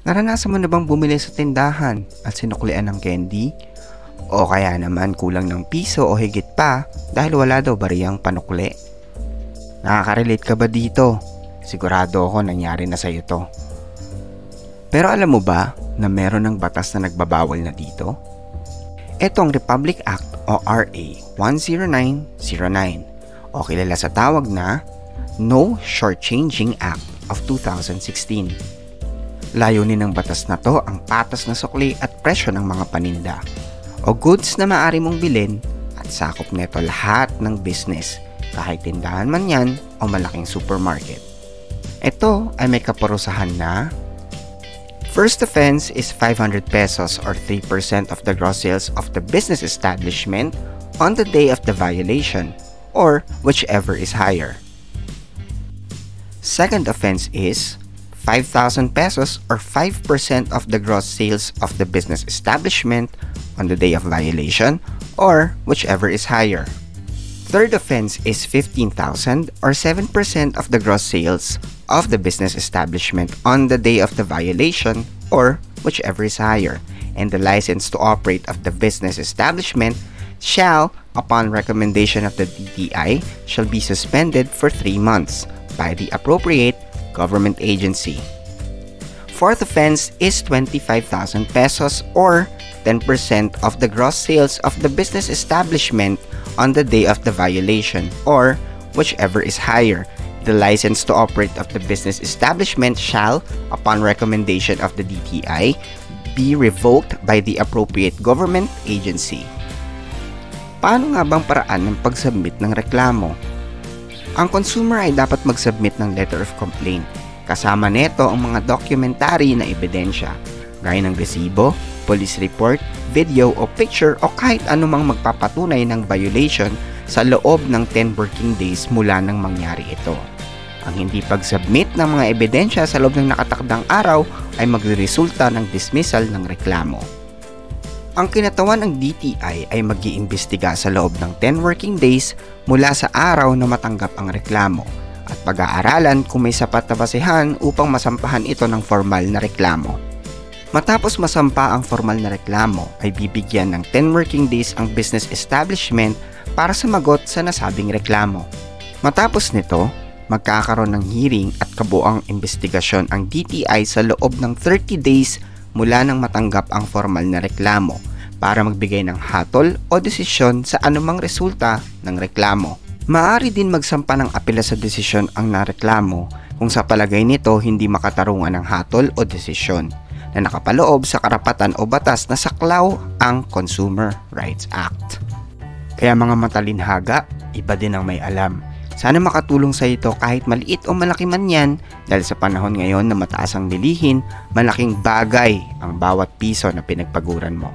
Naranasan mo na bang bumili sa tindahan at sinuklian ng candy? O kaya naman kulang ng piso o higit pa dahil wala daw bariyang panukli? Nakaka-relate ka ba dito? Sigurado ako nangyari na sa'yo to. Pero alam mo ba na meron ng batas na nagbabawal na dito? Ito ang Republic Act o RA 10909 o kilala sa tawag na No Shortchanging Act of 2016. Layunin ng batas na to ang patas na sukli at presyo ng mga paninda o goods na maaari mong bilhin at sakop neto lahat ng business, kahit tindahan man yan o malaking supermarket. Ito ay may kaparusahan na first offense is 500 pesos or 3% of the gross sales of the business establishment on the day of the violation or whichever is higher. Second offense is 5,000 pesos or 5% of the gross sales of the business establishment on the day of violation or whichever is higher. Third offense is 15,000 or 7% of the gross sales of the business establishment on the day of the violation or whichever is higher, and the license to operate of the business establishment shall, upon recommendation of the DTI, shall be suspended for 3 months by the appropriate government agency. Fourth offense is 25,000 pesos or 10% of the gross sales of the business establishment on the day of the violation or whichever is higher. The license to operate of the business establishment shall, upon recommendation of the DTI, be revoked by the appropriate government agency. Paano nga bang paraan ng pag-submit ng reklamo? Ang consumer ay dapat mag-submit ng letter of complaint. Kasama nito ang mga documentary na ebidensya, gaya ng resibo, police report, video o picture o kahit anumang magpapatunay ng violation sa loob ng 10 working days mula nang mangyari ito. Ang hindi pag-submit ng mga ebidensya sa loob ng nakatakdang araw ay magresulta ng dismissal ng reklamo. Ang kinatawan ng DTI ay mag-iimbestiga sa loob ng 10 working days mula sa araw na matanggap ang reklamo at pag-aaralan kung may sapat na basehan upang masampahan ito ng formal na reklamo. Matapos masampa ang formal na reklamo ay bibigyan ng 10 working days ang business establishment para sumagot sa nasabing reklamo. Matapos nito, magkakaroon ng hearing at kabuang investigasyon ang DTI sa loob ng 30 days mula nang matanggap ang formal na reklamo para magbigay ng hatol o desisyon sa anumang resulta ng reklamo. Maaari din magsampa ng apela sa desisyon ang nareklamo kung sa palagay nito hindi makatarungan ng hatol o desisyon na nakapaloob sa karapatan o batas na saklaw ang Consumer Rights Act. Kaya mga matalinhaga, iba din ang may alam. Sana makatulong sa ito kahit maliit o malaki man yan dahil sa panahon ngayon na mataas ang bilihin, malaking bagay ang bawat piso na pinagpaguran mo.